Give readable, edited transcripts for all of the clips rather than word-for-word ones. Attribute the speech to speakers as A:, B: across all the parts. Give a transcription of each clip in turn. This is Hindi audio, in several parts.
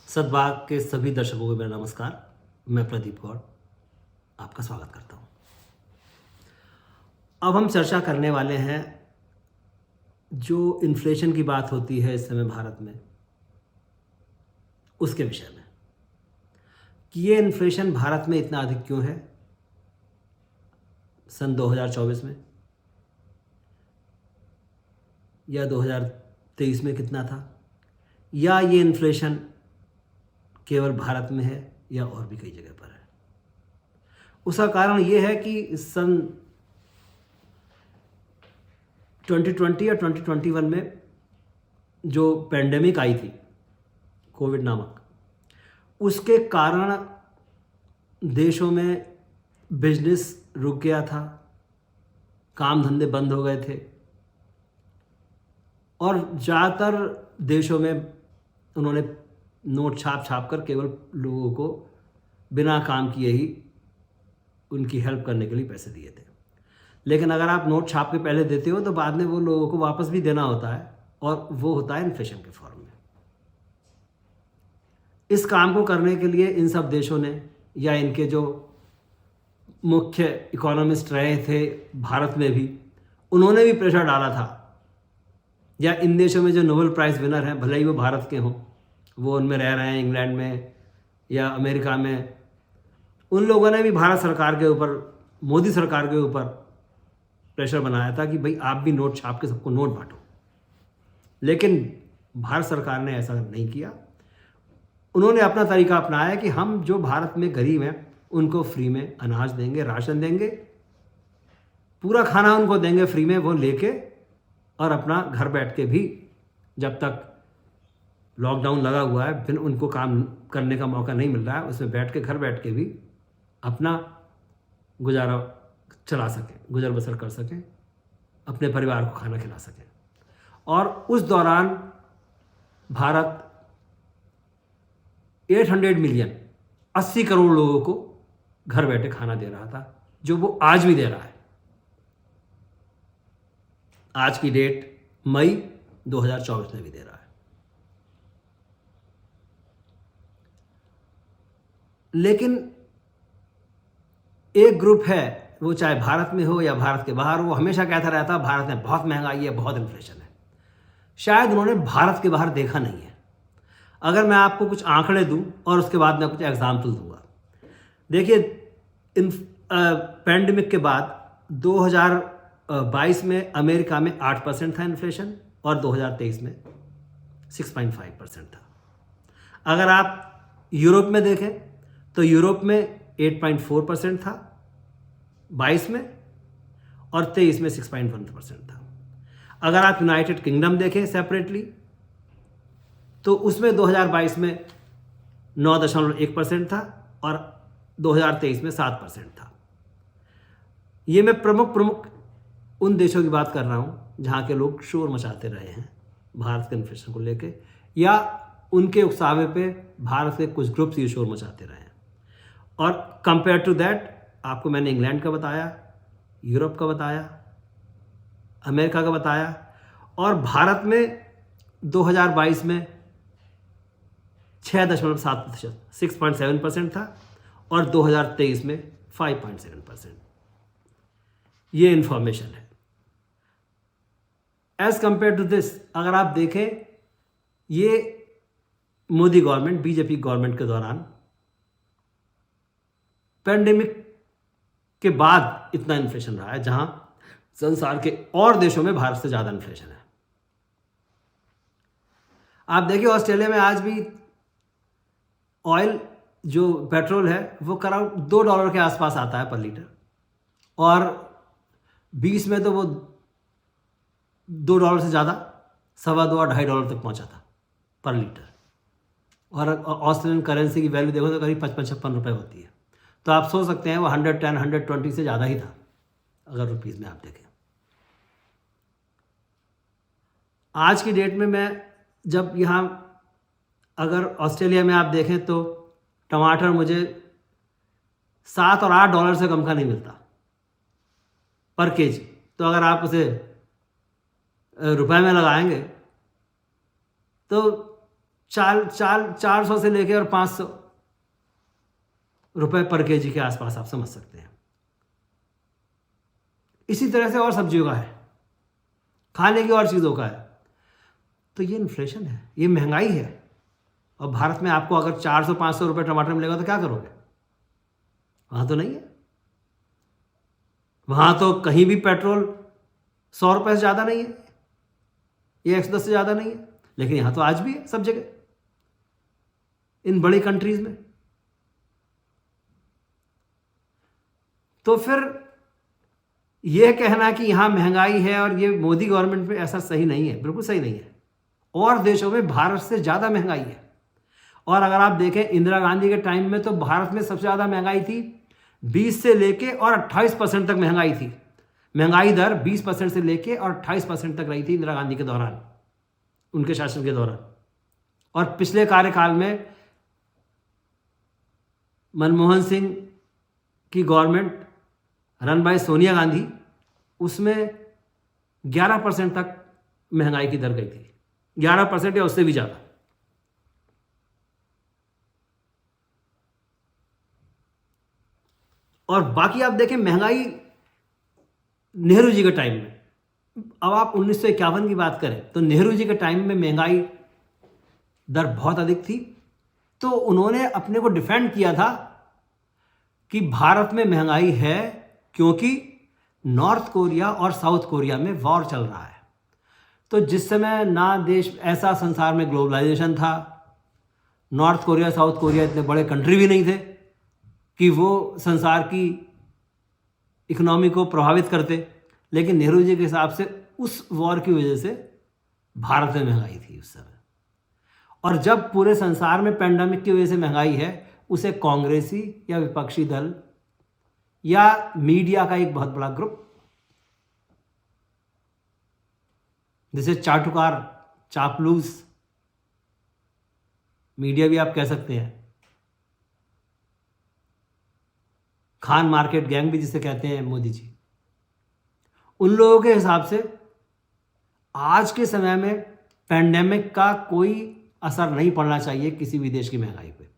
A: सद्भाग के सभी दर्शकों को मेरा नमस्कार। मैं प्रदीप गौड़ आपका स्वागत करता हूं। अब हम चर्चा करने वाले हैं जो इन्फ्लेशन की बात होती है इस समय भारत में, उसके विषय में कि ये इन्फ्लेशन भारत में इतना अधिक क्यों है सन 2024 में या 2023 में कितना था, या ये इन्फ्लेशन केवल भारत में है या और भी कई जगह पर है। उसका कारण ये है कि सन 2020 या 2021 में जो पेंडेमिक आई थी, कोविड नामक, उसके कारण देशों में बिजनेस रुक गया था, काम धंधे बंद हो गए थे और ज़्यादातर देशों में उन्होंने नोट छाप छाप कर केवल लोगों को बिना काम किए ही उनकी हेल्प करने के लिए पैसे दिए थे। लेकिन अगर आप नोट छाप के पहले देते हो तो बाद में वो लोगों को वापस भी देना होता है और वो होता है इन्फ्लेशन के फॉर्म में। इस काम को करने के लिए इन सब देशों ने या इनके जो मुख्य इकोनॉमिस्ट रहे थे भारत में भी, उन्होंने भी प्रेशर डाला था। या इन देशों में जो नोबेल प्राइज़ विनर हैं, भले ही वो भारत के हों, वो उनमें रह रहे हैं इंग्लैंड में या अमेरिका में, उन लोगों ने भी भारत सरकार के ऊपर, मोदी सरकार के ऊपर प्रेशर बनाया था कि भाई आप भी नोट छाप के सबको नोट बांटो। लेकिन भारत सरकार ने ऐसा नहीं किया। उन्होंने अपना तरीका अपनाया कि हम जो भारत में गरीब हैं उनको फ्री में अनाज देंगे, राशन देंगे, पूरा खाना उनको देंगे फ्री में, वो लेके और अपना घर बैठ के भी, जब तक लॉकडाउन लगा हुआ है, फिर उनको काम करने का मौका नहीं मिल रहा है, उसमें बैठ के, घर बैठ के भी अपना गुजारा चला सकें, गुजर बसर कर सकें, अपने परिवार को खाना खिला सकें। और उस दौरान भारत 800 मिलियन, 80 करोड़ लोगों को घर बैठे खाना दे रहा था, जो वो आज भी दे रहा है। आज की डेट मई 2024 में भी दे रहा है। लेकिन एक ग्रुप है, वो चाहे भारत में हो या भारत के बाहर, वो हमेशा कहता रहता है भारत में बहुत महंगाई है, बहुत इन्फ्लेशन है। शायद उन्होंने भारत के बाहर देखा नहीं है। अगर मैं आपको कुछ आंकड़े दूं और उसके बाद मैं कुछ एग्जाम्पल दूंगा। देखिए, इन पैंडेमिक के बाद 2022 में अमेरिका में 8% था इन्फ्लेशन और 2023 में 6.5% था। अगर आप यूरोप में देखें तो यूरोप में 8.4% था 22 में और 23 में 6.1% था। अगर आप यूनाइटेड किंगडम देखें सेपरेटली तो उसमें 2022 में 9.1% था और 2023 में 7% था। ये मैं प्रमुख उन देशों की बात कर रहा हूं जहां के लोग शोर मचाते रहे हैं भारत के इन्फ्लेशन को लेके, या उनके उकसावे पे भारत के कुछ ग्रुप्स ये शोर मचाते रहे हैं। और कंपेयर टू दैट आपको मैंने इंग्लैंड का बताया, यूरोप का बताया, अमेरिका का बताया, और भारत में 2022 में 6.7%, 6.7% था और 2023 में 5.7%। ये इंफॉर्मेशन है। एज कंपेयर टू दिस, अगर आप देखें, ये मोदी गवर्नमेंट, बीजेपी गवर्नमेंट के दौरान पेंडेमिक के बाद इतना इन्फ्लेशन रहा है, जहां संसार के और देशों में भारत से ज्यादा इन्फ्लेशन है। आप देखिए, ऑस्ट्रेलिया में आज भी ऑयल, जो पेट्रोल है, वो करीब $2 के आसपास आता है पर लीटर, और 20 में तो वो $2 से ज़्यादा, $2.25 और $2.5 तक पहुंचा था पर लीटर। और ऑस्ट्रेलियन करेंसी की वैल्यू देखो तो करीब 55-56 रुपये होती है। तो आप सोच सकते हैं वो 110, 120 से ज़्यादा ही था अगर रुपीज़ में आप देखें। आज की डेट में मैं जब यहाँ, अगर ऑस्ट्रेलिया में आप देखें तो टमाटर मुझे $7 और $8 से कम का नहीं मिलता पर केजी। तो अगर आप उसे रुपए में लगाएंगे तो 400 से लेके और 500 रुपए पर केजी के आसपास आप समझ सकते हैं। इसी तरह से और सब्जियों का है, खाने की और चीज़ों का है। तो ये इन्फ्लेशन है, ये महंगाई है। और भारत में आपको अगर 400-500 रुपये टमाटर मिलेगा तो क्या करोगे? वहाँ तो नहीं है। वहाँ तो कहीं भी पेट्रोल 100 रुपये से ज़्यादा नहीं है, ये 110 से ज़्यादा नहीं है। लेकिन यहाँ तो आज भी है सब जगह, इन बड़ी कंट्रीज में। तो फिर यह कहना कि यहाँ महंगाई है और ये मोदी गवर्नमेंट में, ऐसा सही नहीं है, बिल्कुल सही नहीं है। और देशों में भारत से ज़्यादा महंगाई है। और अगर आप देखें इंदिरा गांधी के टाइम में तो भारत में सबसे ज़्यादा महंगाई थी, 20 से लेके और 28% तक महंगाई थी। महंगाई दर 20% से लेके और 28% तक रही थी इंदिरा गांधी के दौरान, उनके शासन के दौरान। और पिछले कार्यकाल में मनमोहन सिंह की government run by Sonia Gandhi, उसमें 11% तक महंगाई की दर गई थी, 11% या उससे भी ज़्यादा। और बाकी आप देखें महंगाई नेहरू जी के टाइम में, अब आप 1951 की बात करें तो नेहरू जी के टाइम में महंगाई दर बहुत अधिक थी। तो उन्होंने अपने को डिफेंड किया था कि भारत में महंगाई है क्योंकि नॉर्थ कोरिया और साउथ कोरिया में वॉर चल रहा है। तो जिस समय ना देश ऐसा संसार में ग्लोबलाइजेशन था, नॉर्थ कोरिया साउथ कोरिया इतने बड़े कंट्री भी नहीं थे कि वो संसार की इकोनॉमी को प्रभावित करते। लेकिन नेहरू जी के हिसाब से उस वॉर की वजह से भारत में महंगाई थी उस समय। और जब पूरे संसार में पैंडेमिक की वजह से महंगाई है, उसे कांग्रेसी या विपक्षी दल या मीडिया का एक बहुत बड़ा ग्रुप, जिसे चाटुकार चापलूस मीडिया भी आप कह सकते हैं, खान मार्केट गैंग भी जिसे कहते हैं मोदी जी, उन लोगों के हिसाब से आज के समय में पैंडेमिक का कोई असर नहीं पड़ना चाहिए किसी भी देश की महंगाई पे,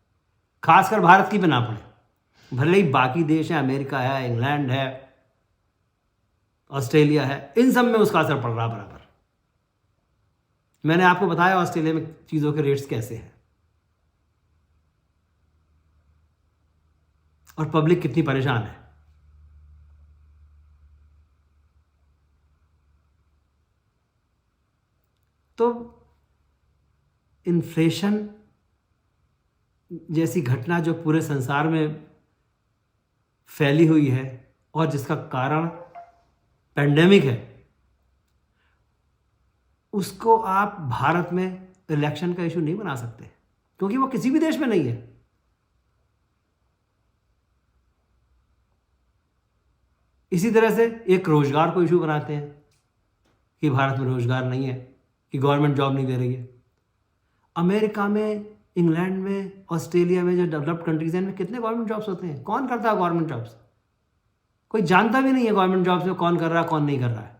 A: खासकर भारत की पे ना पड़े। भले ही बाकी देश हैं, अमेरिका है, इंग्लैंड है, ऑस्ट्रेलिया है, इन सब में उसका असर पड़ रहा बराबर। मैंने आपको बताया ऑस्ट्रेलिया में चीज़ों के रेट्स कैसे हैं और पब्लिक कितनी परेशान है। तो इन्फ्लेशन जैसी घटना जो पूरे संसार में फैली हुई है और जिसका कारण पैंडेमिक है, उसको आप भारत में इलेक्शन का इशू नहीं बना सकते, क्योंकि वो किसी भी देश में नहीं है। इसी तरह से एक रोजगार को इशू बनाते हैं कि भारत में रोजगार नहीं है, कि गवर्नमेंट जॉब नहीं दे रही है। अमेरिका में, इंग्लैंड में, ऑस्ट्रेलिया में, जो डेवलप्ड कंट्रीज हैं, इनमें कितने गवर्नमेंट जॉब्स होते हैं? कौन करता है गवर्नमेंट जॉब्स? कोई जानता भी नहीं है गवर्नमेंट जॉब्स में कौन कर रहा है कौन नहीं कर रहा है।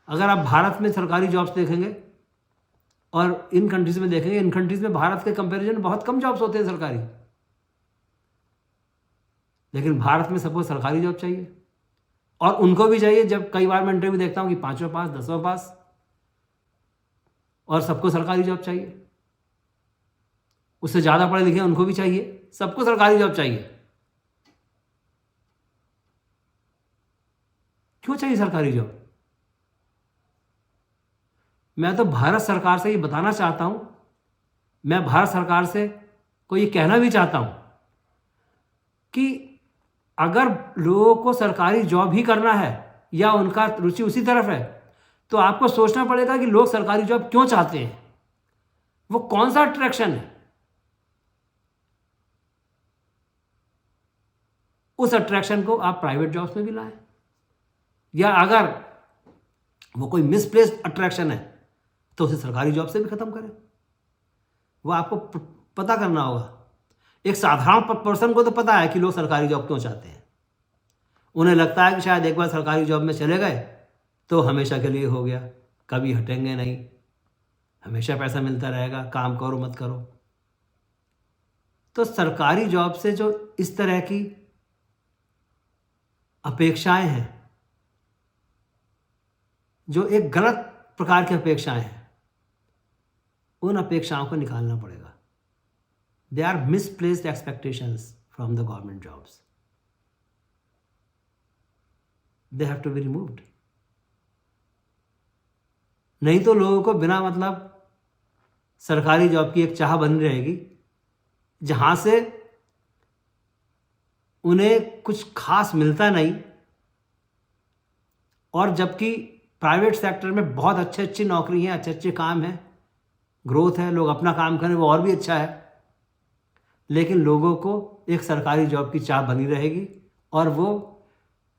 A: अगर आप भारत में सरकारी जॉब्स देखेंगे और इन कंट्रीज में देखेंगे, इन कंट्रीज में भारत के कंपैरिजन बहुत कम जॉब्स होते हैं सरकारी, लेकिन भारत में सबको सरकारी जॉब चाहिए। और उनको भी चाहिए, जब कई बार मैं इंटरव्यू देखता हूं कि 5वां पास, 10वां पास, और सबको सरकारी जॉब चाहिए। उससे ज़्यादा पढ़े लिखे उनको भी चाहिए, सबको सरकारी जॉब चाहिए। क्यों चाहिए सरकारी जॉब? मैं तो भारत सरकार से ये बताना चाहता हूं, मैं भारत सरकार से को ये कहना भी चाहता हूं कि अगर लोगों को सरकारी जॉब ही करना है या उनका रुचि उसी तरफ है, तो आपको सोचना पड़ेगा कि लोग सरकारी जॉब क्यों चाहते हैं, वो कौन सा अट्रैक्शन है। उस अट्रैक्शन को आप प्राइवेट जॉब्स में भी लाएं, या अगर वो कोई मिसप्लेस्ड अट्रैक्शन है तो उसे सरकारी जॉब से भी खत्म करें। वो आपको पता करना होगा। एक साधारण पर्सन को तो पता है कि लोग सरकारी जॉब क्यों चाहते हैं। उन्हें लगता है कि शायद एक बार सरकारी जॉब में चले गए तो हमेशा के लिए हो गया, कभी हटेंगे नहीं, हमेशा पैसा मिलता रहेगा, काम करो मत करो। तो सरकारी जॉब से जो इस तरह की अपेक्षाएं हैं, जो एक गलत प्रकार की अपेक्षाएं हैं, उन अपेक्षाओं को निकालना पड़ेगा। They are misplaced expectations from the government jobs, they have to be removed. नहीं तो लोगों को बिना मतलब सरकारी जॉब की एक चाह बनी रहेगी, जहां से उन्हें कुछ खास मिलता नहीं, और जबकि प्राइवेट सेक्टर में बहुत अच्छी अच्छी नौकरी हैं, अच्छे अच्छे काम हैं, ग्रोथ है, लोग अपना काम करें वो और भी अच्छा है, लेकिन लोगों को एक सरकारी जॉब की चाह बनी रहेगी और वो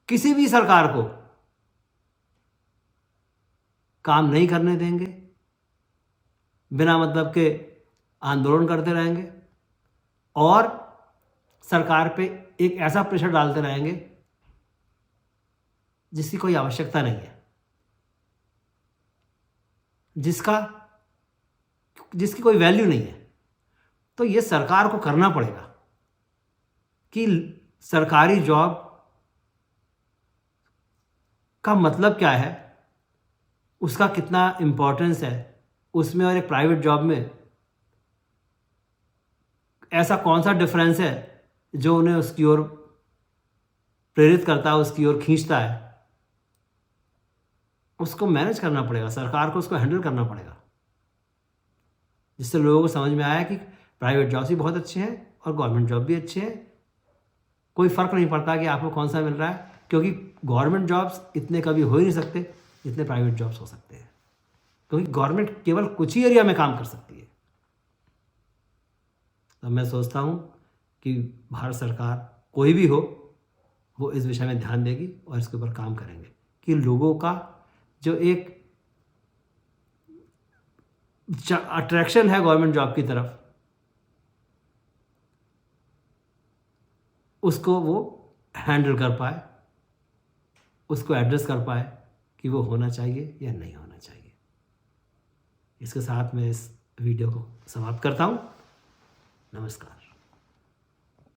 A: किसी भी सरकार को काम नहीं करने देंगे, बिना मतलब के आंदोलन करते रहेंगे और सरकार पे एक ऐसा प्रेशर डालते रहेंगे जिसकी कोई आवश्यकता नहीं है, जिसकी कोई वैल्यू नहीं है। तो ये सरकार को करना पड़ेगा कि सरकारी जॉब का मतलब क्या है, उसका कितना इम्पोर्टेंस है उसमें, और एक प्राइवेट जॉब में ऐसा कौन सा डिफरेंस है जो उन्हें उसकी ओर प्रेरित करता है, उसकी ओर खींचता है। उसको मैनेज करना पड़ेगा, सरकार को उसको हैंडल करना पड़ेगा, जिससे लोगों को समझ में आया कि प्राइवेट जॉब्स भी बहुत अच्छे हैं और गवर्नमेंट जॉब भी अच्छे हैं। कोई फ़र्क नहीं पड़ता कि आपको कौन सा मिल रहा है, क्योंकि गवर्नमेंट जॉब्स इतने कभी हो ही नहीं सकते जितने प्राइवेट जॉब्स हो सकते हैं, क्योंकि गवर्नमेंट केवल कुछ ही एरिया में काम कर सकती है। तो मैं सोचता हूँ कि भारत सरकार कोई भी हो, वो इस विषय में ध्यान देगी और इसके ऊपर काम करेंगे कि लोगों का जो एक अट्रैक्शन है गवर्नमेंट जॉब की तरफ, उसको वो हैंडल कर पाए, उसको एड्रेस कर पाए कि वो होना चाहिए या नहीं होना चाहिए। इसके साथ मैं इस वीडियो को समाप्त करता हूँ। नमस्कार।